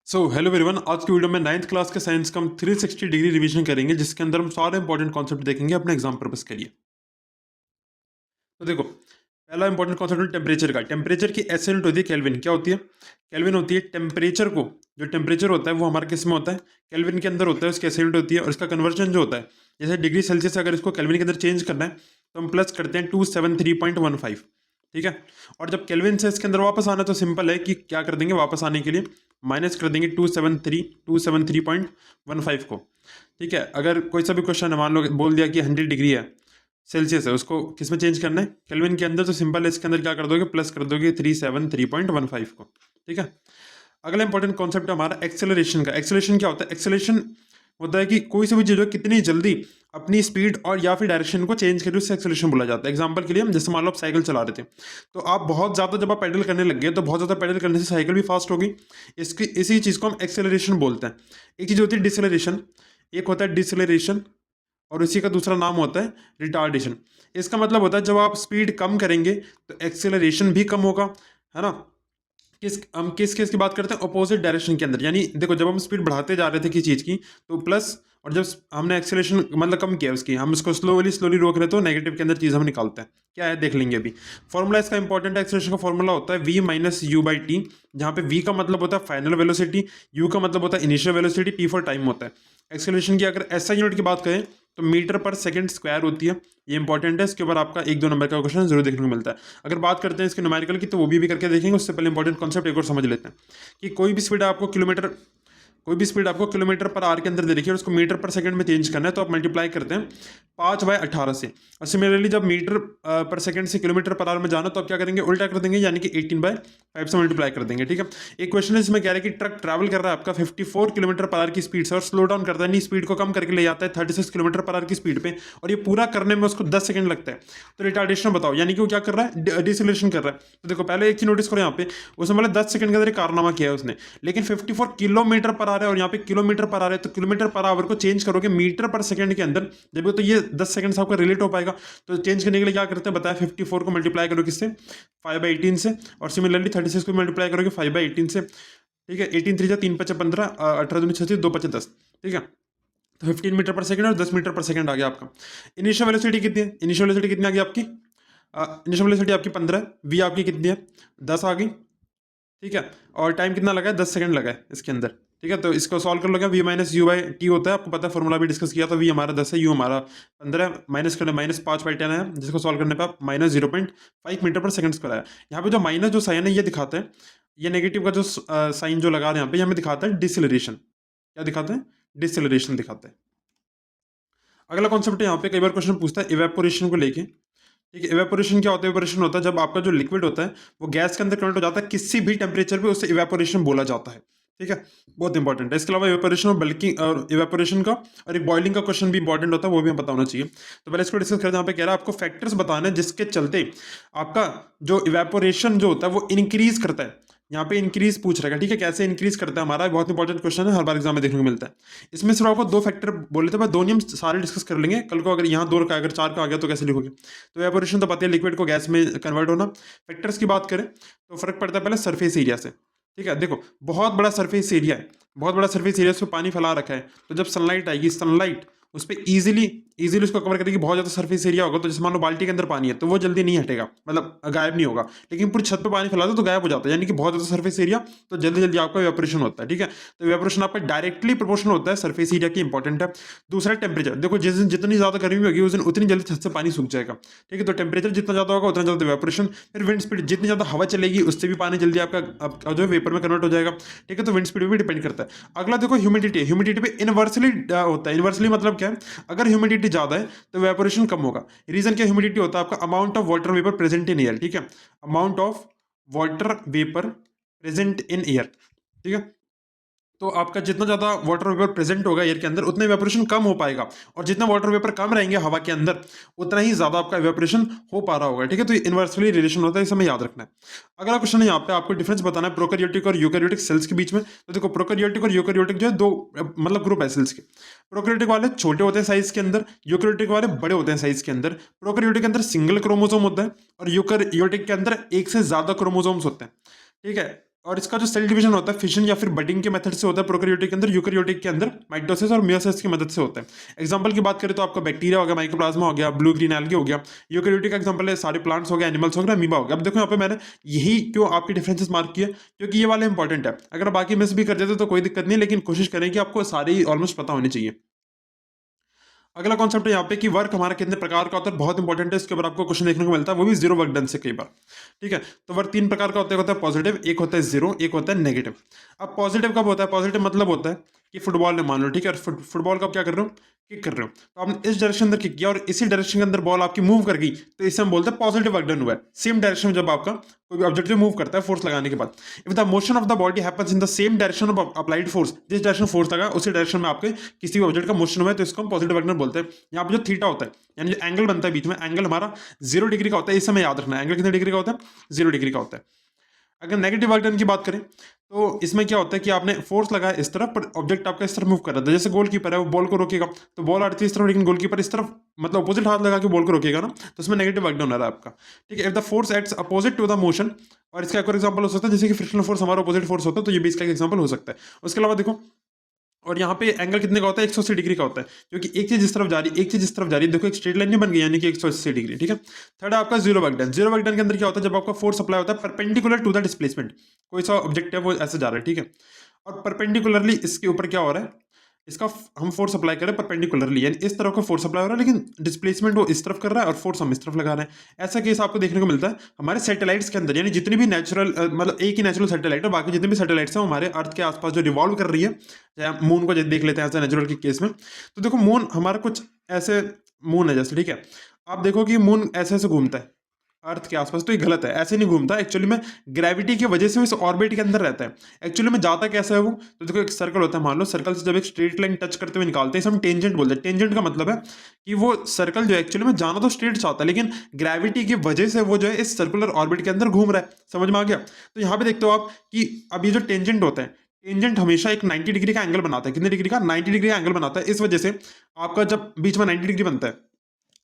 Hello everyone, आज की video में 9th क्लास के साइंस का हम 360 डिग्री रिवीजन करेंगे, जिसके अंदर हम सारे इंपॉर्टेंट कॉन्सेप्ट देखेंगे अपने एग्जाम पर्पस के लिए। तो देखो, पहला इंपॉर्टेंट कॉन्सेप्ट है टेम्परेचर का। टेम्परेचर की ऐसे यूनिट होती है केल्विन। क्या होती है? केल्विन होती है। टेम्परेचर को, जो टेम्परेचर होता है वो हमारे किस में होता है? केल्विन के अंदर होता है। उसकी ऐसे यूनिट होती है और इसका कन्वर्जन जो होता है, जैसे डिग्री सेल्सियस अगर इसको केल्विन के अंदर चेंज करना है तो हम प्लस करते हैं 273.15। ठीक है। और जब केल्विन से इसके अंदर वापस आना है तो सिंपल है कि क्या कर देंगे, वापस आने के लिए माइनस कर देंगे 273.15 को। ठीक है। अगर कोई सा भी क्वेश्चन मान लो बोल दिया कि 100 डिग्री है, सेल्सियस है, उसको किस में चेंज करना है? केल्विन के अंदर। तो सिंपल है, इसके अंदर क्या कर दोगे, प्लस कर दोगे 373.15 को। ठीक है। अगला इंपॉर्टेंट कॉन्सेप्ट है हमारा एक्सेलरेशन का। एक्सेलरेशन क्या होता है? एक्सेलरेशन होता है कि कोई सी भी चीज़ कितनी जल्दी अपनी स्पीड और या फिर डायरेक्शन को चेंज करे, उससे एक्सेलरेशन बोला जाता है। एग्जांपल के लिए हम जैसे मान लो आप साइकिल चला रहे थे, तो आप बहुत ज़्यादा जब आप पैडल करने लग गए तो बहुत ज़्यादा पैडल करने से साइकिल भी फास्ट होगी। इसी चीज़ को हम एक्सेलरेशन बोलते हैं। एक चीज़ होती है डिसलेरेशन, एक होता है डिसलेरेशन, और उसी का दूसरा नाम होता है रिटार्डेशन। इसका मतलब होता है जब आप स्पीड कम करेंगे तो एक्सेलरेशन भी कम होगा, है ना। हम किस केस की बात करते हैं? अपोजिट डायरेक्शन के अंदर। यानी देखो, जब हम स्पीड बढ़ाते जा रहे थे किसी चीज़ की तो प्लस, और जब हमने एक्सेलरेशन मतलब कम किया उसकी, हम उसको स्लोली रोक रहे तो नेगेटिव के अंदर चीज़ हम निकालते हैं। क्या है देख लेंगे अभी। फॉर्मूला इसका इंपॉर्टेंट है। एक्सेलरेशन का फॉर्मूला होता है v minus u by T, जहाँ पे v का मतलब होता है फाइनल वेलोसिटी, u का मतलब होता है initial velocity, t for time होता है। एक्सेलरेशन की अगर ऐसा यूनिट की बात करें तो मीटर पर सेकंड स्क्वायर होती है। ये इंपॉर्टेंट है, इसके ऊपर आपका 1-2 नंबर का क्वेश्चन जरूर देखने को मिलता है। अगर बात करते हैं इसके न्यूमेरिकल की तो वो भी करके देखेंगे। उससे पहले इंपॉर्टेंट कॉन्सेप्ट एक और समझ लेते हैं कि कोई भी स्पीड आपको किलोमीटर पर आवर के अंदर दे रखी है और उसको मीटर पर सेकंड में चेंज करना है, तो आप मल्टीप्लाई करते हैं 5/18 से। और सिमिलरली जब मीटर पर सेकंड से किलोमीटर पर आवर में जाना तो आप क्या करेंगे, उल्टा कर देंगे, यानी कि 18/5 से मल्टीप्लाई कर देंगे। ठीक है। एक क्वेश्चन है इसमें कह रहा है कि ट्रक ट्रैवल कर रहा है आपका 54 किलोमीटर पर आवर की स्पीड से और स्लो डाउन करता है, नहीं स्पीड को कम करके ले जाता है 36 किलोमीटर पर आवर की स्पीड पे, और ये पूरा करने में उसको 10 सेकंड लगता है। तो रिटार्डेशन बताओ, यानी कि वो क्या कर रहा है, डिसलेशन कर रहा है। तो देखो, पहले एक चीज नोटिस करो, यहाँ पे उसने मतलब 10 सेकंड के अंदर कारनामा किया है उसने, लेकिन 54 किलोमीटर पर आ रहा है और यहाँ पे किलोमीटर पर आ रहा है, तो किलोमीटर पर आवर को चेंज करोगे मीटर पर सेकंड के अंदर, जब तो ये 10 सेकंड से आपका रिलेट हो पाएगा। तो चेंज करने के लिए क्या करते हैं बताया, 54 को मल्टीप्लाई करो किससे, 5/18 से, और सिमिलरली 36 को मल्टीप्लाई करोगे 5/18 से। ठीक है। 18 3 3 5 15, 18 दूनी 36, 2 5 10। ठीक है। तो 15 मीटर पर सेकंड और 10 मीटर पर सेकंड आ गया आपका। इनिशियल वेलोसिटी कितनी है? इनिशियल वेलोसिटी कितनी आ गई आपकी? इनिशियल वेलोसिटी आपकी 15 है। वी आपकी कितनी है? 10 आ गई। ठीक है। और टाइम कितना लगा है? 10 सेकंड लगा है इसके अंदर। ठीक है। तो इसको सॉल्व कर लो, क्या v minus u by t होता है, आपको पता है, फॉर्मूला भी डिस्कस किया था। वी हमारा 10 है, यू हमारा 15 है, माइनस करना -5/10 है, जिसको सॉल्व करने पर आप -0.5 मीटर पर सेकंड स्क्वायर आया। यहाँ पे जो माइनस जो साइन है ये दिखाता है, ये नेगेटिव का जो साइन जो लगा रहे हैं यहाँ पे, हमें दिखाता है डिसलेरेशन। क्या दिखाता है? डिसलेरेशन दिखाता है। अगला कॉन्सेप्ट है यहाँ पे, कई बार क्वेश्चन पूछता है इवेपोरेशन को लेके। ठीक है। इवेपोरेशन क्या होता है? इवेपोरेशन होता है जब आपका जो लिक्विड होता है वो गैस के अंदर कन्वर्ट हो जाता है किसी भी टेम्परेचर पे, उसे इवेपोरेशन बोला जाता है। ठीक है। बहुत इंपॉर्टेंट है। इसके अलावा इवेपोरेशन और बल्किंग और इवेपोरेशन का और एक बॉइलिंग का क्वेश्चन भी इंपॉर्टेंट होता है, वो भी हमें पता होना चाहिए। तो पहले इसको डिस्कस करते हैं। यहाँ पे कह रहा है आपको फैक्टर्स बताना है जिसके चलते आपका जो इवेपोरेशन जो होता है वो इंक्रीज करता है। यहाँ पे इंक्रीज पूछ रहा है। ठीक है। कैसे इंक्रीज करता है हमारा, बहुत इंपॉर्टेंट क्वेश्चन है, हर बार एग्जाम में देखने को मिलता है। इसमें सिर्फ आपको 2 फैक्टर बोले थे, बस 2 नियम सारे डिस्कस कर लेंगे कल को। अगर यहाँ 2 का अगर 4 का आ गया तो कैसे लिखोगे? तो एवपोरेशन तो पता है, लिक्विड को गैस में कन्वर्ट होना। फैक्टर्स की बात करें तो फर्क पड़ता है पहले सरफेस एरिया से। ठीक है। देखो, बहुत बड़ा सरफेस एरिया है, बहुत बड़ा सरफेस एरिया, उस पर पानी फैला रखा है, तो जब सनलाइट आएगी, सनलाइट उस पर इजीली उसको कवर करेगी। बहुत ज़्यादा सरफेस एरिया होगा तो जैसे मान लो बाल्टी के अंदर पानी है तो वो जल्दी नहीं हटेगा, मतलब गायब नहीं होगा। लेकिन पूरी छत पे पानी फैला दो तो गायब हो जाता है, यानी कि बहुत ज़्यादा सरफेस एरिया, तो जल्दी जल्दी आपका इवेपोरेशन होता है। ठीक है। तो इवेपोरेशन आपका डायरेक्टली प्रोपोर्शनल होता है सरफेस एरिया की, इंपॉर्टेंट है। दूसरा टेम्परेचर। देखो, जिस दिन जितनी ज़्यादा गर्मी होगी उस दिन उतनी जल्दी छत से पानी सूख जाएगा। ठीक है। तो टेम्परेचर जितना ज़्यादा होगा उतना ज़्यादा इवेपोरेशन। फिर विंड स्पीड, जितनी ज़्यादा हवा चलेगी उससे भी पानी जल्दी आपका जो है वेपर में कन्वर्ट हो जाएगा। ठीक है। तो विंड स्पीड भी डिपेंड करता है। अगला देखो ह्यूमिडिटी। ह्यूमिडिटी पे इनवर्सली होता है। इनवर्सली मतलब क्या है? अगर ह्यूमिडिटी ज़्यादा है तो इवेपोरेशन कम होगा। रीजन क्या? ह्यूमिडिटी होता है आपका amount of water vapour present in air. ठीक है। Amount of water vapour present in air. ठीक है। तो आपका जितना ज़्यादा वाटर वेपर प्रेजेंट होगा एयर के अंदर उतना इवेपोरेशन कम हो पाएगा, और जितना वाटर वेपर कम रहेंगे हवा के अंदर उतना ही ज़्यादा आपका इवेपोरेशन हो पा रहा होगा। ठीक है। तो इनवर्सली रिलेशन होता है, इसे हमें याद रखना है। अगला क्वेश्चन है यहाँ पे, आपको डिफरेंस बताना है प्रोकैरियोटिक और यूकैरियोटिक सेल्स के बीच में। तो देखो, प्रोकैरियोटिक और यूकैरियोटिक जो है दो मतलब ग्रुप है सेल्स के। प्रोकैरियोटिक वाले छोटे होते हैं साइज के अंदर, यूकैरियोटिक वाले बड़े होते हैं साइज के अंदर। प्रोकैरियोटिक के अंदर सिंगल क्रोमोसोम होता है और यूकैरियोटिक के अंदर एक से ज़्यादा क्रोमोसोम्स होते हैं। ठीक है। और इसका जो सेल डिवीजन होता है फिशन या फिर बडिंग के मेथड से होता है प्रोकैरियोटिक के अंदर, यूकैरियोटिक के अंदर माइटोसिस और मियोसिस की मदद से होता है। एग्जांपल की बात करें तो आपका बैक्टीरिया हो गया, माइकोप्लाज्मा हो गया, ब्लू ग्रीन एल्गी हो गया। यूकैरियोटिक का एग्जांपल है सारे प्लांट्स हो गए, एनिमल्स हो गए, अमीबा हो गया। अब देखो यहाँ पे मैंने यही क्यों आपकी डिफरेंसेस मार्क किए, क्योंकि ये वाले इंपॉर्टेंट है। अगर बाकी मिस भी कर देते तो कोई दिक्कत नहीं, लेकिन कोशिश करें कि आपको सारी ऑलमोस्ट पता होनी चाहिए। अगला कॉन्सेप्ट है यहाँ पे कि वर्क हमारा कितने प्रकार का होता है, बहुत इंपॉर्टेंट है। इसके ऊपर आपको क्वेश्चन देखने को मिलता है, वो भी जीरो वर्क डन से कई बार। ठीक है, तो वर्क तीन प्रकार का होता है पॉजिटिव, एक होता है जीरो, एक होता है नेगेटिव। अब पॉजिटिव कब होता है? पॉजिटिव मतलब होता है कि फुटबॉल में मान लो, ठीक है, फुटबॉल का आप क्या कर रहे हो, किक कर रहे हो, तो आपने इस डायरेक्शन अंदर किक किया और इसी डायरेक्शन के अंदर बॉल आपकी मूव कर गई, तो इसे हम बोलते हैं पॉजिटिव वर्क डन हुआ है। सेम डायरेक्शन में जब आपका कोई भी ऑब्जेक्ट मूव करता है फोर्स लगाने के बाद, if the motion of the body happens in the same direction of applied force, जिस डायरेक्शन फोर्स लगा उसी डायरेक्शन में आपके किसी भी ऑब्जेक्ट का मोशन हुआ है, तो इसको हम पॉजिटिव वर्क डन बोलते हैं। यहाँ पे जो थीटा होता है यानी जो एंगल बनता है बीच में, एंगल हमारा 0 डिग्री का होता है। इस समय याद रखना है एंगल कितने डिग्री का होता है, 0 डिग्री का होता है। अगर नेगेटिव वर्क डन की बात करें तो इसमें क्या होता है कि आपने फोर्स लगाया इस तरफ, पर ऑब्जेक्ट आपका इस तरफ मूव कर रहा था। जैसे गोलकीपर है, वो बॉल को रोकेगा तो बॉल आती है इस तरफ, लेकिन गोलकीपर इस तरफ मतलब अपोजिट हाथ लगा के बॉल को रोकेगा ना, तो इसमें नेगेटिव वर्क डन हो रहा है आपका। ठीक है, if the force acts opposite to the motion, और इसका एक और एग्जांपल हो सकता है जैसे कि फ्रिक्शनल फोर्स हमारा अपोजिट फोर्स होता है, तो ये भी इसका एक एग्जांपल हो सकता है। उसके अलावा देखो, और यहाँ पे एंगल कितने का होता है, 180 डिग्री का होता है, क्योंकि एक चीज इस तरफ जा रही है, एक चीज इस तरफ जा रही है। देखो एक स्ट्रेट लाइन नहीं बन गई, यानी कि 180 डिग्री। ठीक है, थर्ड है आपका zero work done. Zero work done के अंदर क्या होता है, जब आपका फोर्स अप्लाई होता है परपेंडिकुलर टू द डिस्प्लेसमेंट, कोई सा ऑब्जेक्ट है वो ऐसे जा रहा है, ठीक है, और परपेंडिकुलरली इसके ऊपर क्या हो रहा है, इसका हम फोर्स अप्लाई करें परपेंडिकुलरली, यानी इस तरफ का फोर्स अप्लाई हो रहा है, लेकिन डिस्प्लेसमेंट वो इस तरफ कर रहा है और फोर्स हम इस तरफ लगा रहे हैं। ऐसा केस आपको देखने को मिलता है हमारे सैटेलाइट्स के अंदर, यानी जितनी भी नेचुरल मतलब एक ही नेचुरल सैटेलाइट है, बाकी जितने भी सैटेलाइट्स हैं हमारे अर्थ के आसपास जो रिवॉल्व कर रही है, चाहे मून को देख लेते हैं ऐसे नेचुरल के केस में, तो देखो मून हमारा कुछ ऐसे मून है जैसे, ठीक है, आप देखो कि मून ऐसे ऐसे घूमता है अर्थ के आसपास, तो ये गलत है, ऐसे नहीं घूमता एक्चुअली में, ग्रेविटी की वजह से वो इस ऑर्बिट के अंदर रहता है। एक्चुअली में जाता कैसा है वो, तो देखो एक सर्कल होता है, मान लो सर्कल से जब एक स्ट्रेट लाइन टच करते हुए निकालते हैं, इसे हम टेंजेंट बोलते हैं। टेंजेंट का मतलब है कि वो सर्कल जो है एक्चुअली में जाना तो स्ट्रेट चाहता है, लेकिन ग्रेविटी की वजह से वो जो है इस सर्कुलर ऑर्बिट के अंदर घूम रहा है। समझ में आ गया? तो यहाँ पे देखते हो आप कि अब ये जो टेंजेंट होता है, टेंजेंट हमेशा एक 90 डिग्री का एंगल बनाता है। कितने डिग्री का? 90 डिग्री का एंगल बनाता है। इस वजह से आपका जब बीच में 90 डिग्री बनता है,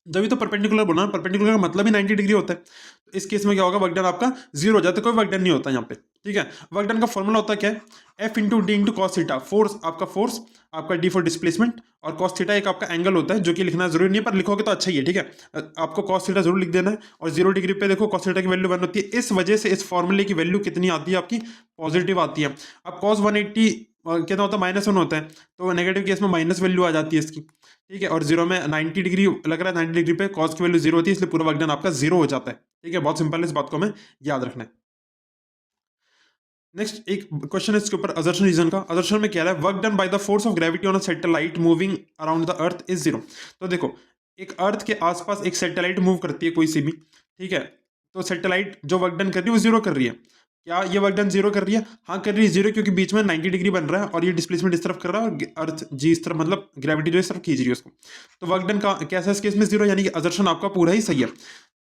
जब भी तो परपेंडिकुलर बोला, परपेंडिकुलर का मतलब ही 90 डिग्री होता है। तो इस केस में क्या होगा, वर्क डन आपका जीरो हो जाता है, कोई वर्क डन नहीं होता यहाँ पे। ठीक है, वर्क डन का फॉर्मूला होता है क्या है, F into D into cos theta. Force आपका डी फॉर डिस्प्लेसमेंट, और कॉस थीटा एक आपका एंगल होता है, जो कि लिखना जरूरी नहीं है, पर लिखोगे तो अच्छा ही है। ठीक है, आपको कॉस थीटा जरूर लिख देना है। और 0 डिग्री पे देखो कॉस थीटा की वैल्यू 1 होती है, इस वजह से इस फॉर्मूले की वैल्यू कितनी आती है आपकी, पॉजिटिव आती है। अब कॉस 180 कितना होता है, -1 होता है, तो नेगेटिव केस में माइनस वैल्यू आ जाती है इसकी। ठीक है, और जीरो में 90 डिग्री लग रहा है, 90 डिग्री पे कॉस की वैल्यू जीरो होती है, इसलिए पूरा वर्क डन आपका जीरो हो जाता है। ठीक है, बहुत सिंपल है, इस बात को हमें याद रखना है। नेक्स्ट एक क्वेश्चन है इसके ऊपर असर्शन रीजन का। असर्शन में क्या है, work done by the force of gravity on a satellite moving around the earth is zero. तो देखो एक अर्थ के आसपास एक सैटेलाइट मूव करती है कोई सी भी, ठीक है, तो सैटेलाइट जो वर्क डन कर रही है वो जीरो कर रही है। क्या ये वर्क डन जीरो कर रही है? हाँ कर रही है जीरो, क्योंकि बीच में 90 डिग्री बन रहा है और ये डिस्प्लेसमेंट इस तरफ कर रहा है और अर्थ जी इस तरफ, मतलब ग्रेविटी जो इस तरफ खींच रही है उसको। तो वर्क डन का कैसा इस केस में जीरो, यानी कि असर्शन आपका पूरा ही सही है।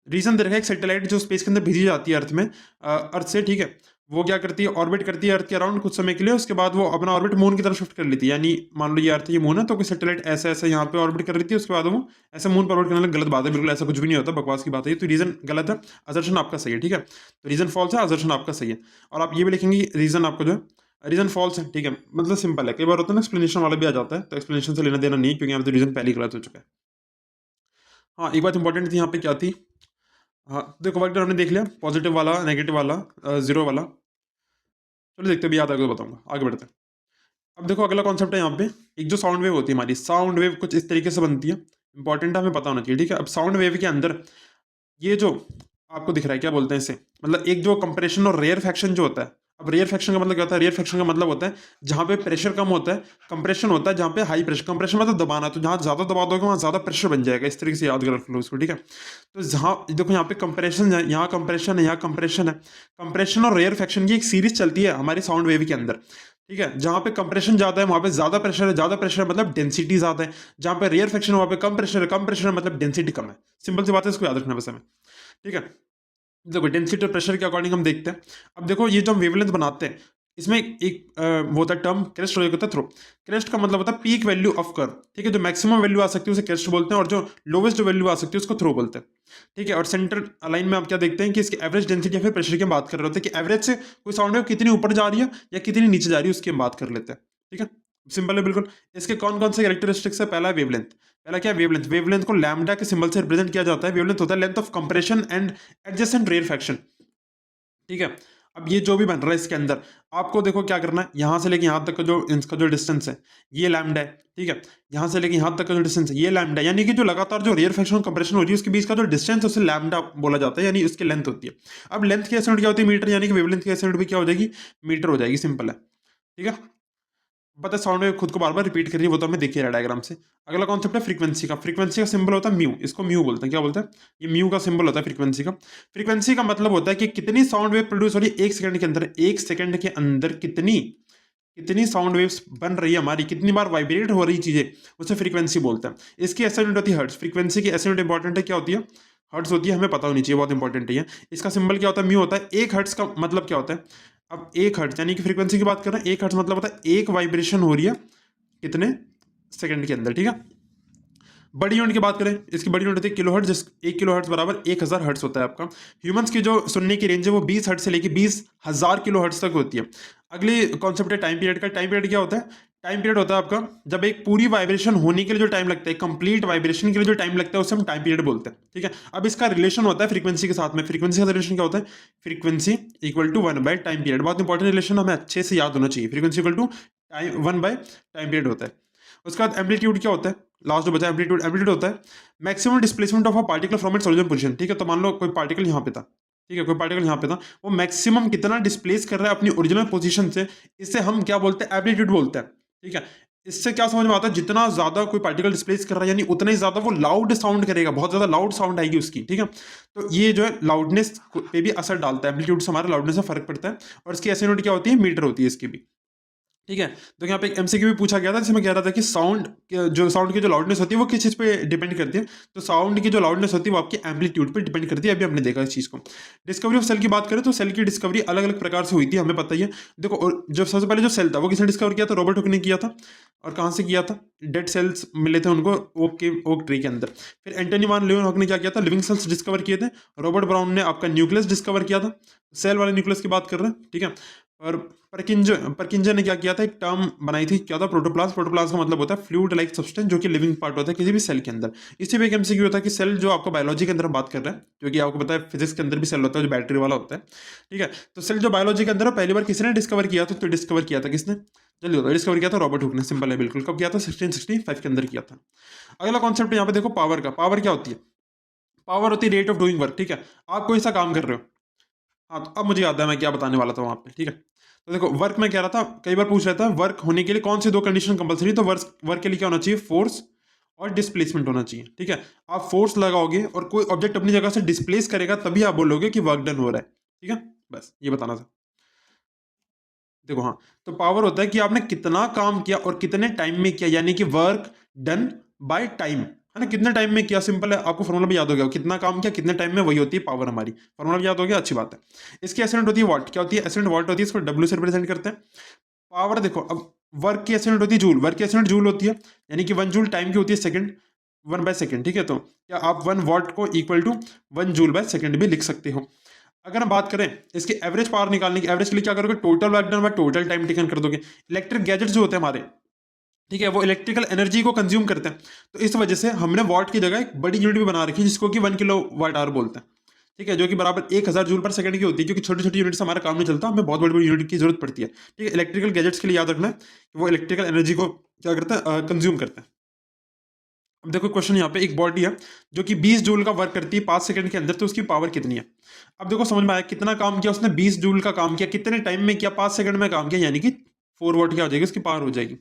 रीजन दे रखा है, एक सैटेलाइट जो स्पेस के अंदर भेजी जाती है अर्थ में, अर्थ से, ठीक है, वो क्या करती है, ऑर्बिट करती है अर्थ के अराउंड कुछ समय के लिए, उसके बाद वो अपना ऑर्बिट मून की तरफ शिफ्ट कर लेती है। यानी मान लो ये अर्थ ये मून है, तो कोई सैटेलाइट ऐसे ऐसे यहाँ पे ऑर्बिट कर रही थी, उसके बाद वो ऐसे मून पर ऑर्बिट करने लगे। गलत बात है, बिल्कुल ऐसा कुछ भी नहीं होता, बकवास की बात है। तो रीजन गलत है, असर्शन आपका सही है। ठीक है, तो रीजन फॉल्स है, असर्शन आपका सही है। और आप ये भी लिखेंगे रीजन आपका जो है रीजन फॉल्स है। ठीक है, मतलब सिंपल है, कई बार होता है ना एक्सप्लेनेशन वाला भी आ जाता है, तो एक्सप्लेनेशन से लेना देना नहीं, क्योंकि यहाँ पे तो रीजन पहले गलत हो चुका है। हाँ, एक बात इंपॉर्टेंट थी यहाँ पे, क्या थी, हाँ देखो वर्क डन हमने देख लिया, पॉजिटिव वाला, नेगेटिव वाला, जीरो वाला। चलो देखते भी याद आगे बताऊंगा, आगे बढ़ते हैं। अब देखो अगला कॉन्सेप्ट है यहाँ पे, एक जो साउंड वेव होती है हमारी, साउंड वेव कुछ इस तरीके से बनती है, इंपॉर्टेंट है, हमें पता होना चाहिए। ठीक है, अब साउंड वेव के अंदर ये जो आपको दिख रहा है क्या बोलते हैं इसे, मतलब एक जो कंप्रेशन और रेयर फैक्शन जो होता है। अब रेयर फैक्शन का मतलब क्या होता है, रेयर फैक्शन का मतलब होता है जहाँ पे प्रेशर कम होता है, कंप्रेशन होता है जहाँ पे हाई प्रेशर। कंप्रेशन मतलब दबाना, तो जहाँ ज्यादा दबा दोगे वहाँ ज्यादा प्रेशर बन जाएगा, इस तरीके से याद कर लो इसको। ठीक है, तो जहाँ देखो यहाँ पे कंप्रेशन है, यहाँ कंप्रेशन है, यहाँ कंप्रेशन है। कंप्रेशन और रेयर फैक्शन की एक सीरीज चलती है हमारी साउंड वेव के अंदर। ठीक है, जहाँ पे कंप्रेशन ज्यादा है वहाँ पे ज्यादा प्रेशर है, ज्यादा प्रेशर है मतलब डेंसिटी ज्यादा है। जहाँ पे रेयर फैक्शन है वहाँ पे कम प्रेशर है, कम प्रेशर है मतलब डेंसिटी कम है। सिंपल सी बात है, इसको याद रखना बस हमें। ठीक है, देखो डेंसिटी और प्रेशर के अकॉर्डिंग हम देखते हैं। अब देखो ये जो हम वेवलेंथ बनाते हैं, इसमें वो होता है टर्म क्रेस्ट और एक होता है थ्रो। क्रेस्ट का मतलब होता है पीक वैल्यू ऑफ कर्व, ठीक है, जो मैक्सिमम वैल्यू आ सकती है उसे क्रेस्ट बोलते हैं, और जो लोवेस्ट जो वैल्यू आ सकती है उसको थ्रो बोलते हैं, ठीक है। और सेंटर लाइन में आप क्या देखते हैं कि इसकी एवरेज डेंसिटी या फिर प्रेशर की हम बात कर रहे होते हैं कि एवरेज से कोई साउंड वेव कितनी ऊपर जा रही है या कितनी नीचे जा रही है उसकी हम बात कर लेते हैं, ठीक है। सिंपल है बिल्कुल। इसके कौन कौन से कैरेक्टरिस्टिक्स है? पहला है वेवलेंथ। पहला क्या है? वेवलेंथ। वेवलेंथ को लैम्डा के सिंबल से रिप्रेजेंट किया जाता है। वेवलेंथ होता है length of compression and adjacent rarefaction, ठीक है। अब ये जो भी बन रहा है इसके अंदर, आपको देखो क्या करना है, यहां से लेके यहां तक का जो इसका जो डिस्टेंस है ये लैम्डा है, ठीक है। यहां से लेके यहां तक का जो डिस्टेंस है ये लैम्डा है, यानी कि जो लगातार जो रेयर फैक्शन कंप्रेशन हो रही है उसके बीच का जो डिस्टेंस है उसे लैम्डा बोला जाता है, यानी उसकी लेंथ होती है। अब लेंथ की यूनिट क्या होती है? मीटर, यानी कि वेवलेंथ की यूनिट भी क्या हो जाएगी? मीटर हो जाएगी, सिंपल है, ठीक है। पता है साउंड वेव खुद को बार बार रिपीट कर रही है, वो तो हमें देखिए डायग्राम से। अगला कॉन्सेप्ट है फ्रीक्वेंसी का। फ्रीक्वेंसी का सिंबल होता है म्यू, इसको म्यू बोलते हैं। क्या बोलते हैं? ये म्यू का सिंबल होता है फ्रीक्वेंसी का। फ्रीक्वेंसी का मतलब होता है कि कितनी साउंड वेव प्रोड्यूस हो रही है एक सेकंड के अंदर, एक सेकंड के अंदर कितनी कितनी साउंड वेव्स बन रही है हमारी, कितनी बार वाइब्रेट हो रही चीजें, उसे फ्रीक्वेंसी बोलते हैं। इसकी ऐसे यूनिट होती है हर्ट्ज। फ्रीक्वेंसी की ऐसे यूनिट इंपॉर्टेंट है, क्या होती है? हर्ट्ज होती है, हमें पता होनी चाहिए, बहुत इंपॉर्टेंट है। इसका सिंबल क्या होता है? म्यू होता है। एक हर्ट्ज का मतलब क्या होता है? अब एक हर्ट्ज यानी कि फ्रीक्वेंसी की बात कर रहे हैं, एक हर्ट्ज मतलब होता है एक वाइब्रेशन हो रही है कितने सेकंड के अंदर, ठीक है। बड़ी यूनिट की बात करें, इसकी बड़ी यूनिट होती है किलोहर्ट्ज, जिस 1 किलोहर्ट्ज बराबर 1000 हर्ट्ज होता है आपका। ह्यूमंस की जो सुनने की रेंज है वो 20 हर्ट्ज से लेकर 20,000 किलोहर्ट्ज तक होती है। अगली कॉन्सेप्ट है टाइम पीरियड का। टाइम पीरियड क्या होता है? टाइम पीरियड होता है आपका जब एक पूरी वाइब्रेशन होने के लिए जो टाइम लगता है, कंप्लीट वाइब्रेशन के लिए जो टाइम लगता है उसे हम टाइम पीरियड बोलते हैं, ठीक है। अब इसका रिलेशन होता है फ्रीक्वेंसी के साथ में। फ्रीक्वेंसी का रिलेशन क्या होता है? Frequency equal to 1 by time period. बहुत इंपॉर्टेंट रिलेशन, हमें अच्छे से याद होना चाहिए। Frequency equal to 1 by time period होता है। उसके बाद एम्पलीट्यूड क्या होता है? लास्ट जो बचा एम्पलीट्यूड। एम्पलीट्यूड होता है maximum displacement of a particle from its original position, ठीक है। तो मान लो कोई पार्टिकल यहाँ पे था, ठीक है, कोई पार्टिकल यहाँ पे था, वो मैक्सिमम कितना डिस्प्लेस कर रहा है अपनी ओरिजिनल पोजीशन से, इससे हम क्या बोलते हैं? एम्पलीट्यूड बोलते हैं, ठीक है। इससे क्या समझ में आता है? जितना ज्यादा कोई पार्टिकल डिस्प्लेस कर रहा है यानी उतना ही ज्यादा वो लाउड साउंड करेगा, बहुत ज्यादा लाउड साउंड आएगी उसकी, ठीक है। तो ये जो है लाउडनेस पे भी असर डालता है, एम्पलीट्यूड से हमारा लाउडनेस में फर्क पड़ता है। और इसकी ऐसी यूनिट क्या होती है? मीटर होती है इसकी भी, ठीक है। तो यहाँ पे एक एमसीक्यू भी पूछा गया था जिसमें कह रहा था कि साउंड की जो लाउडनेस होती है वो किस चीज़ पे डिपेंड करती है? तो साउंड की जो लाउडनेस होती है वो आपकी एम्पलीट्यूड पे डिपेंड करती है। अभी हमने देखा इस चीज़ को। डिस्कवरी ऑफ सेल की बात करें तो सेल की डिस्कवरी अलग अलग प्रकार से हुई थी, हमें पता ही है। देखो, और जब सबसे पहले जो सेल था वो किसने डिस्कवर किया था? रॉबर्ट हुक ने किया था। और कहाँ से किया था? डेड सेल्स मिले थे उनको ओक ट्री के अंदर। फिर एंटनी वान लियोनहॉक ने क्या किया था? लिविंग सेल्स डिस्कवर किए थे। रॉबर्ट ब्राउन ने आपका न्यूक्लियस डिस्कवर किया था, सेल वाले न्यूक्लियस की बात कर रहे हैं, ठीक है। और परकिंजर ने क्या किया था? एक टर्म बनाई थी, क्या था? प्रोटोप्लाज्म। प्रोटोप्लाज्म का मतलब होता है फ्लूइड लाइक सब्सटेंस जो कि लिविंग पार्ट होता है किसी भी सेल के अंदर। इसी में एक एमसीक्यू होता है कि सेल जो आपको बायोलॉजी के अंदर हम बात कर रहे हैं, जो कि आपको पता है फिजिक्स के अंदर भी सेल होता है जो बैटरी वाला होता है, ठीक है। तो सेल जो बायोलॉजी के अंदर है पहली बार किसने डिस्कवर किया था? तो डिस्कवर किया था किसने? जल्दी होता है, डिस्कवर किया था रॉबर्ट हुक ने। सिंपल है बिल्कुल। कब किया था? 1665 के अंदर किया था। अगला कॉन्सेप्ट यहाँ पे देखो पावर का। पावर क्या होती है? पावर होती है रेट ऑफ डूइंग वर्क, ठीक है। आप कोई सा काम कर रहे हो, हाँ, तो अब मुझे याद है मैं क्या बताने वाला था वहां पे, ठीक है। तो देखो वर्क में कह रहा था, कई बार पूछ रहा था वर्क होने के लिए कौन सी दो कंडीशन कंपलसरी? तो वर्क वर्क के लिए क्या होना चाहिए? फोर्स और डिस्प्लेसमेंट होना चाहिए, ठीक है। आप फोर्स लगाओगे और कोई ऑब्जेक्ट अपनी जगह से डिस्प्लेस करेगा तभी आप बोलोगे कि वर्क डन हो रहा है, ठीक है। बस ये बताना था। देखो हाँ, तो पावर होता है कि आपने कितना काम किया और कितने टाइम में किया, यानी कि वर्क डन बाय टाइम, है ना। कितने टाइम में किया, सिंपल है, आपको फॉर्मूला भी याद हो गया, कितना काम किया कितने टाइम में, वही होती है पावर हमारी। फॉर्मूला भी याद हो गया, अच्छी बात है। इसकी एसएनएट होती है वाट। क्या होती है? एसएनएट वाट होती है, इसको डब्ल्यू से रिप्रेजेंट करते हैं। पावर देखो, अब वर्क की एसएनएट होती है जूल। वर्क की एसएनएट जूल होती है, यानी कि 1 जूल टाइम की होती है सेकंड, 1/सेकंड, ठीक है। तो क्या आप 1 वाट को इक्वल टू 1 जूल/सेकंड भी लिख सकते हो? अगर हम बात करें इसकी एवरेज पावर निकालने की, एवरेज के लिए क्या करोगे? Total work done by total time taken कर दोगे। इलेक्ट्रिक गैजेट्स जो होते हैं हमारे, ठीक है, वो इलेक्ट्रिकल एनर्जी को कंज्यूम करते हैं। तो इस वजह से हमने वॉट की जगह एक बड़ी यूनिट भी बना रखी है जिसको कि 1 किलो वाट आवर बोलते हैं, ठीक है, जो कि बराबर 1000 जूल/सेकंड की होती है। क्योंकि छोटी छोटी यूनिट से हमारा काम नहीं चलता, हमें बहुत बड़ी बड़ी यूनिट की जरूरत पड़ती है, ठीक है। इलेक्ट्रिकल गैजेट्स के लिए याद रखना है कि वो इलेक्ट्रिकल एनर्जी को क्या करते हैं? कंज्यूम करते हैं। अब देखो क्वेश्चन यहाँ पे, एक बॉडी है जो कि 20 जूल का वर्क करती है 5 सेकंड के अंदर, तो उसकी पावर कितनी है? अब देखो समझ में आया कितना काम किया उसने? 20 जूल का काम किया, कितने टाइम में किया? 5 सेकंड में काम किया, यानी कि 4 वाट क्या हो जाएगी? उसकी पावर हो जाएगी।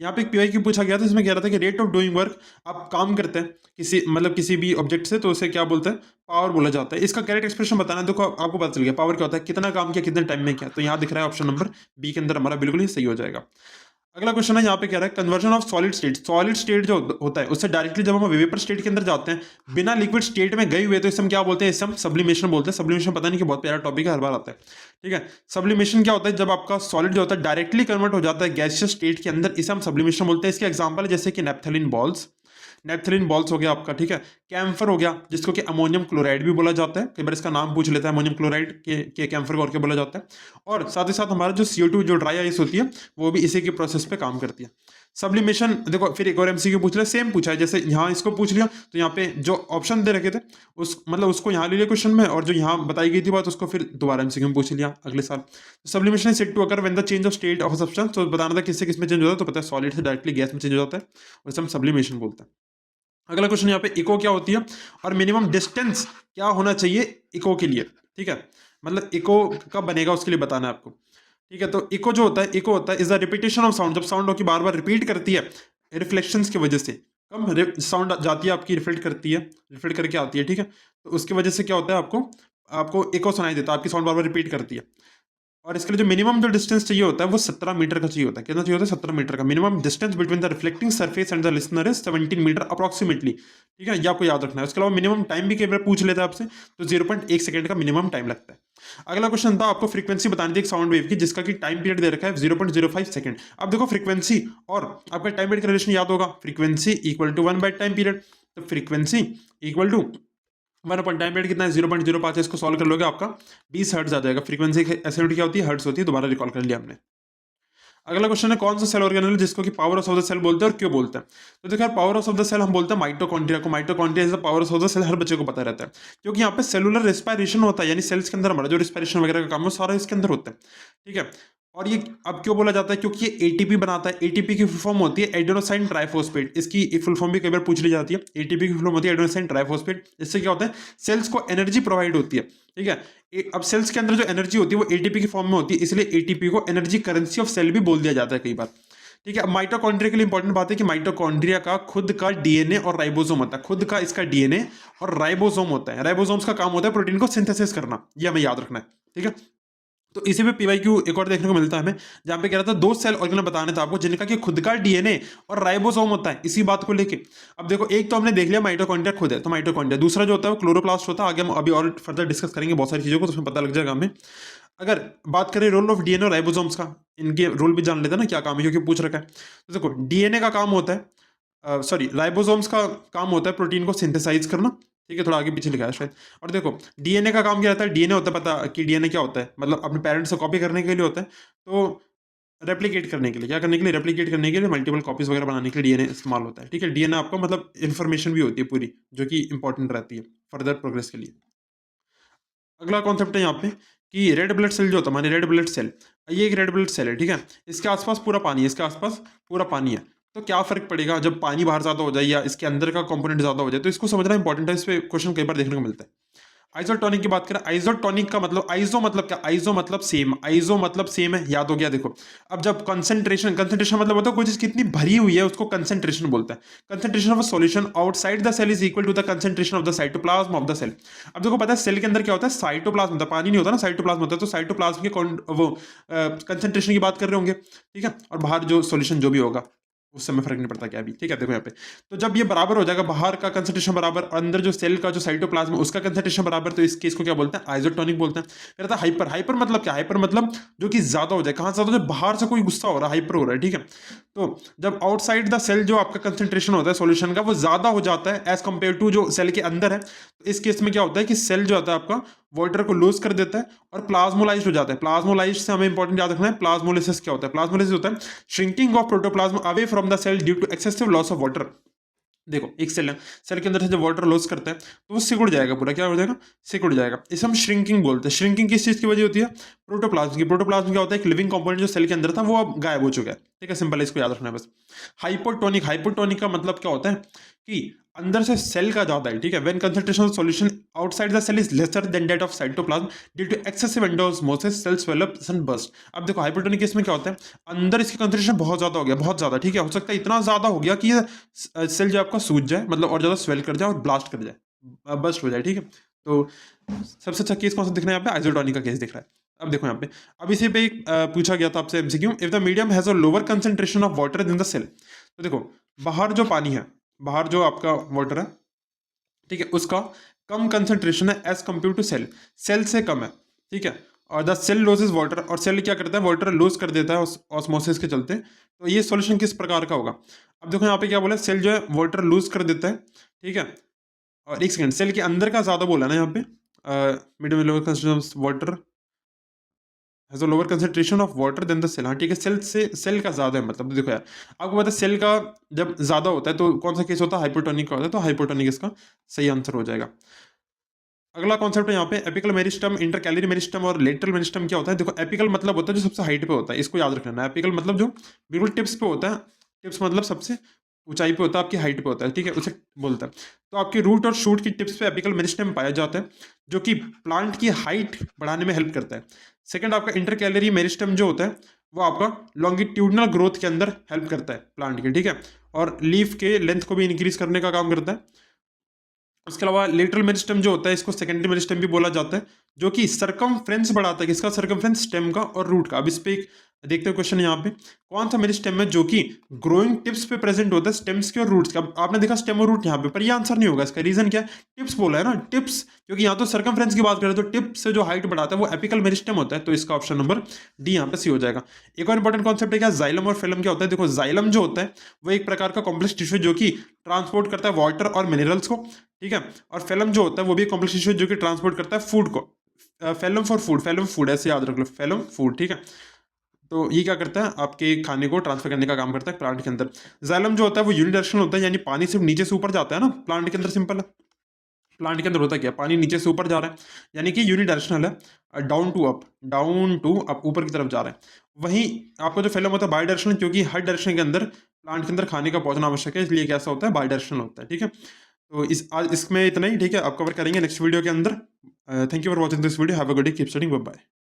यहाँ पे एक पीवाई की पूछा गया था, इसमें कह रहा था कि रेट ऑफ डूइंग वर्क, आप काम करते हैं किसी मतलब किसी भी ऑब्जेक्ट से, तो उसे क्या बोलते हैं? पावर बोला जाता है। इसका करेक्ट एक्सप्रेशन बताना है, देखो आपको पता चल गया पावर क्या होता है, कितना काम किया कितने टाइम में किया। तो यहाँ दिख रहा है ऑप्शन नंबर बी के अंदर हमारा बिल्कुल ही सही हो जाएगा। अगला क्वेश्चन है यहाँ पे कह रहा है कन्वर्जन ऑफ सॉलिड स्टेट जो होता है उससे डायरेक्टली जब हम वेपर स्टेट के अंदर जाते हैं बिना लिक्विड स्टेट में गए हुए तो इसे हम क्या बोलते हैं, इसे हम सब्लिमेशन बोलते हैं। सब्लिमेशन पता नहीं कि बहुत प्यारा टॉपिक है, हर बार आता है, ठीक है। सब्लिमेशन क्या होता है, जब आपका सॉलिड जो होता है डायरेक्टली कन्वर्ट हो जाता है गैसियस स्टेट के अंदर, इसे हम सब्लिमेशन बोलते हैं। इसके एग्जाम्पल है जैसे कि नेप्थलीन बॉल्स हो गया आपका, ठीक है। कैम्फर हो गया जिसको कि अमोनियम क्लोराइड भी बोला जाता है, कई बार इसका नाम पूछ लेता है, अमोनियम क्लोराइड के कैम्फर को करके बोला जाता है। और साथ ही साथ हमारा जो CO2 जो ड्राई आइस होती है वो भी इसी के प्रोसेस पे काम करती है। सब्लिमेशन देखो फिर एक और MCQ पूछ लिया, सेम पूछा है, जैसे यहाँ इसको पूछ लिया तो यहाँ पे जो ऑप्शन दे रखे थे उस मतलब उसको यहाँ ले लिया क्वेश्चन में, और जो यहाँ बताई गई थी बात उसको फिर दोबारा MCQ में पूछ लिया अगले साल। Sublimation is said to occur when the change of state of substance, तो बताना था किससे किस में चेंज होता है, तो पता है सॉलिड से डायरेक्टली गैस में चेंज हो जाता है, उसे हम सब्लिमेशन बोलते हैं। अगला क्वेश्चन यहाँ पे इको क्या होती है और मिनिमम डिस्टेंस क्या होना चाहिए इको के लिए, ठीक है। मतलब इको कब बनेगा उसके लिए बताना है आपको, ठीक है। तो इको इको होता है is the repetition of sound, जब साउंड की बार बार रिपीट करती है रिफ्लेक्शंस की वजह से, कम साउंड जाती है आपकी, रिफ्लेक्ट करती है, रिफ्लेक्ट करके आती है, ठीक है। तो उसकी वजह से क्या होता है, आपको इको सुनाई देता है, आपकी साउंड बार बार रिपीट करती है। और इसके लिए जो मिनिमम जो डिस्टेंस चाहिए होता है वो 17 मीटर का चाहिए होता है। कितना चाहिए होता है, 17 मीटर का। Minimum distance between the reflecting surface and the listener is 17 metre approximately, ठीक है। ये आपको याद रखना है। उसके अलावा मिनिमम टाइम भी कई बार पूछ लेता है आपसे, तो 0.1 सेकंड का मिनिमम टाइम लगता है। अगला क्वेश्चन था आपको फ्रीक्वेंसी बतानी थी एक साउंड वेव की जिसका कि टाइम पीरियड दे रखा है 0.05 सेकंड। अब देखो फ्रीक्वेंसी और आपका टाइम पीरियड का रिलेशन याद होगा, frequency equal to 1 by time period. तो frequency equal to 1 time period कितना है, 0.05 है। इसको सॉल्व कर लोगे आपका 20 हर्ट्ज आ जाएगा। फ्रीक्वेंसी ऐसे यूनिट क्या होती है, हर्ट्ज होती है, दोबारा रिकॉल कर लिया हमने। अगला क्वेश्चन है कौन सा सेल ऑर्गेनेल है जिसको कि पावर ऑफ द सेल बोलते हैं और क्यों बोलते हैं। तो देखो यार पावर ऑफ द सेल हम बोलते हैं माइटोकॉन्ड्रिया को। Mitochondria is the power of the cell, हर बच्चे को पता रहता है क्योंकि यहाँ पे सेलुलर रेस्पिरेशन होता है, यानी सेल्स के अंदर हमारा जो रेस्पिरेशन वगैरह का काम है सारा इसके अंदर होता है, ठीक है। और ये अब क्यों बोला जाता है, क्योंकि ये ATP बनाता है। ATP की फुल फॉर्म होती है एडेनोसाइन ट्राइफॉस्फेट, इसकी फुल फॉर्म भी कई बार पूछ ली जाती है। ATP की फुल फॉर्म होती है एडेनोसाइन ट्राइफॉस्फेट। इससे क्या होता है, सेल्स को एनर्जी प्रोवाइड होती है, ठीक है। अब सेल्स के अंदर जो एनर्जी होती है वो ATP की फॉर्म में होती है, इसलिए ATP को एनर्जी करेंसी ऑफ सेल भी बोल दिया जाता है कई बार, ठीक है। अब माइटोकॉन्ड्रिया के लिए इंपॉर्टेंट बात है कि माइटोकॉन्ड्रिया का खुद का DNA और राइबोसोम होता है, खुद का इसका DNA और राइबोसोम होता है। राइबोसोम्स का काम होता है प्रोटीन को सिंथेसिस करना, ये हमें याद रखना है, ठीक है। तो इसी पे PYQ एक और देखने को मिलता है हमें, जहां पे कह रहा था 2 सेल ऑर्गेनल बताने था आपको जिनका कि खुद का DNA और राइबोसोम होता है, इसी बात को लेके। अब देखो एक तो हमने देख लिया माइटोकॉन्ड्रिया खुद है, तो माइटोकॉन्ड्रिया। दूसरा जो होता है वो क्लोरोप्लास्ट होता है। आगे हम अभी और फर्दर डिस्कस करेंगे बहुत सारी चीजों को, तो उसमें पता लग जाएगा हमें। अगर बात करें रोल ऑफ DNA और राइबोसोम्स का, इनके रोल भी जान लेते हैं ना क्या काम है, क्योंकि पूछ रखा है। तो देखो DNA का काम होता है, सॉरी राइबोसोम्स का काम होता है प्रोटीन को सिंथेसाइज करना, ठीक है। थोड़ा आगे पीछे लिखा है शायद। और देखो DNA का काम क्या रहता है, DNA होता है, पता कि DNA क्या होता है, मतलब अपने पेरेंट्स से कॉपी करने के लिए होता है। तो रेप्लिकेट करने के लिए, क्या करने के लिए, रेप्लिकेट करने के लिए, मल्टीपल कॉपीज वगैरह बनाने के लिए DNA इस्तेमाल होता है, ठीक है। DNA आपका मतलब इन्फॉर्मेशन भी होती है पूरी जो कि इंपॉर्टेंट रहती है फर्दर प्रोग्रेस के लिए। अगला कॉन्सेप्ट है यहाँ पे कि रेड ब्लड सेल जो होता है, माने रेड ब्लड सेल, ये एक रेड ब्लड सेल है, ठीक है। इसके आसपास पूरा पानी है, इसके आसपास पूरा पानी है। तो क्या फर्क पड़ेगा जब पानी बाहर ज्यादा हो जाए या इसके अंदर का कंपोनेंट ज्यादा हो जाए, तो इसको समझना इंपॉर्टेंट है। इस पे क्वेश्चन कई बार देखने को मिलता है। आइसोटोनिक की बात करें, आइसोटोनिक का मतलब, आइसो मतलब क्या, आइसो मतलब सेम, आइसो मतलब सेम है, याद हो गया। देखो अब जब कंसंट्रेशन मतलब होता है कोई चीज कितनी भरी हुई है उसको कंसंट्रेशन बोलता है। Concentration of a solution outside the cell is equal to the concentration of the cytoplasm of the cell. अब देखो पता है सेल के अंदर क्या होता है, साइटोप्लाज्म होता है, पानी नहीं होता ना, साइटोप्लाज्म होता है। तो साइटोप्लाज्म के वो कंसंट्रेशन की बात कर रहे होंगे, ठीक है। और बाहर जो सॉल्यूशन जो भी होगा उससे हमें फर्क नहीं पड़ता क्या भी, ठीक है। देखो यहाँ पे तो जब ये बराबर हो जाएगा, बाहर का कंसंट्रेशन बराबर, अंदर जो सेल का जो साइटोप्लाज्म है उसका कंसंट्रेशन बराबर, तो इस केस को क्या बोलते हैं, आइसोटोनिक बोलते हैं। फिर आता है हाइपर। हाइपर मतलब क्या, हाइपर मतलब जो कि ज्यादा हो जाए। कहां ज्यादा हो जाए, बाहर से कोई गुस्सा हो रहा है, हाइपर हो रहा है, ठीक है। तो जब आउटसाइड द सेल जो आपका कंसंट्रेशन होता है सॉल्यूशन का वो ज्यादा हो जाता है एज कंपेयर टू जो सेल के अंदर है, तो इस केस में क्या होता है कि सेल जो होता है आपका वाटर को लूज कर देता है और प्लाज्मोलाइज हो जाता है। प्लाज्मोलाइज से हमें इंपॉर्टेंट याद रखना है, प्लाज्मोलिसिस क्या होता है। प्लाज्मोलिसिस होता है shrinking of protoplasm away from the cell due to excessive loss of water. देखो एक सेल है, सेल के अंदर से जब वाटर लॉस करता है तो वो सिकुड़ जाएगा, पूरा क्या हो जाएगा, सिकुड़ जाएगा। इसे हम श्रिंकिंग बोलते हैं। श्रिंकिंग किस चीज की वजह होती है, प्रोटोप्लाज्म की। प्रोटोप्लाज्म क्या होता है, एक लिविंग कंपोनेंट जो सेल के अंदर था वो अब गायब हो चुका है, ठीक है। सिंपल है, इसको याद रखना है बस। हाइपोटोनिक, हाइपोटोनिक का मतलब क्या होता है कि अंदर से सेल का ज्यादा है, ठीक है। When concentration of solution outside the cell is lesser than that of cytoplasm due to excessive endosmosis cell swell up and burst. अब देखो हाइपोटोनिक केस में क्या होता है, अंदर इसकी कंसंट्रेशन बहुत ज्यादा हो गया, बहुत ज्यादा, ठीक है। हो सकता है इतना ज्यादा हो गया कि ये सेल जो आपका सूज जाए, मतलब और ज्यादा स्वेल कर जाए और ब्लास्ट कर जाए, बस्ट हो जाए, ठीक है। तो सबसे अच्छा केस कौन सा दिख रहा है यहाँ पे, आइसोटोनिक का केस दिख रहा है। अब देखो यहाँ पे, अब इसी पे एक पूछा गया था आपसे MCQ, if the medium has a lower concentration of water than the cell. तो देखो बाहर जो पानी है, बाहर जो आपका वाटर है, ठीक है, उसका कम कंसंट्रेशन है as compare to cell, cell से कम है, ठीक है। और द सेल लॉसेज वाटर, और सेल क्या करता है, वाटर लूज कर देता है ऑस्मोसिस के चलते। तो ये सॉल्यूशन किस प्रकार का होगा। अब देखो यहाँ पे क्या बोला, सेल जो है वाटर लूज कर देता है, ठीक है। और एक सेकंड, सेल के अंदर का ज्यादा बोला ना यहाँ पे, medium lower concentration water has a lower concentration of water than the cell. हाँ ठीक है, सेल से सेल का ज्यादा है, मतलब देखो यार आपको पता है सेल का जब ज्यादा होता है तो कौन सा केस होता है, हाइपोटोनिक का होता है, तो हाइपोटोनिक इसका सही आंसर हो जाएगा। अगला कॉन्सेप्ट है यहाँ पे एपिकल मेरिस्टम, इंटरकैलरी मेरिस्टम और लेटरल मेरिस्टम। क्या होता है, देखो एपिकल मतलब होता है जो सबसे हाइट पे होता है, इसको याद रखना है। एपिकल मतलब जो बिल्कुल टिप्स पे होता है, टिप्स मतलब सबसे ऊंचाई पे होता है, आपकी हाइट पे होता है, ठीक है, उसे बोलता है। तो आपकी रूट और शूट की टिप्स पे एपिकल मेरिस्टम पाया जाता है, जो कि प्लांट की हाइट बढ़ाने में हेल्प करता है। सेकंड आपका इंटरकैलरी मेरिस्टम जो होता है वो आपका लॉन्गिट्यूडनल ग्रोथ के अंदर हेल्प करता है प्लांट के, ठीक है, और लीफ के लेंथ को भी इंक्रीज करने का काम करता है। उसके अलावा लेटरल मेरिस्टम जो होता है इसको सेकेंडरी मेरिस्टम भी बोला जाता है, जो कि सरकमफ्रेंस बढ़ाता है, किसका, सरकमफ्रेंस, स्टेम का और रूट का। अब इस पे एक देखते हैं क्वेश्चन यहाँ पे, कौन सा मेरिस्टम है जो कि ग्रोइंग टिप्स पे प्रेजेंट होता है, स्टेम्स के और रूट्स का। अब आपने देखा स्टेम और रूट यहाँ पे, पर ये आंसर नहीं होगा, इसका रीजन क्या है, टिप्स बोला है ना, टिप्स, क्योंकि यहाँ तो सरकमफ्रेंस की बात करें तो टिप से जो हाइट बढ़ाता है वो एपिकल मेरिस्टम होता है, तो इसका ऑप्शन नंबर डी यहाँ पे सी हो जाएगा। एक और इंपॉर्टेंट कॉन्सेप्ट है क्या, जाइलम और फेलम क्या होता है। देखो जाइलम जो होता है वो एक प्रकार का कॉम्प्लेक्स टिश्यू जो कि ट्रांसपोर्ट करता है वाटर और मिनरल्स को, ठीक है, और फेलम जो होता है वो भी कॉम्प्लेक्स टिश्यू जो कि ट्रांसपोर्ट करता है फूड को। Phellem for food, phellem food ऐसे याद रख लो, फेलम फूड, ठीक है। तो ये क्या करता है, आपके खाने को ट्रांसफर करने का काम करता है प्लांट के अंदर। जाइलम जो होता है वो यूनिडायरेक्शनल होता है, यानी पानी सिर्फ नीचे से ऊपर जाता है ना प्लांट के अंदर, सिंपल है। प्लांट के अंदर होता क्या, पानी नीचे से ऊपर जा रहा है, यानी कि यूनिडायरेक्शनल है, down to up, down to up, ऊपर की तरफ जा रहा है। वहीं आपका जो फेलम होता है बाई डायरेक्शनल, क्योंकि हर डायरेक्शन के अंदर प्लांट के अंदर खाने का पहुंचना आवश्यक है, इसलिए कैसा होता है, बाई डायरेक्शनल होता है, ठीक है। तो इस आज इसमें इतना ही, ठीक है, आप कवर करेंगे नेक्स्ट वीडियो के अंदर। Thank you for watching this video, have a good day, keep studying, bye bye.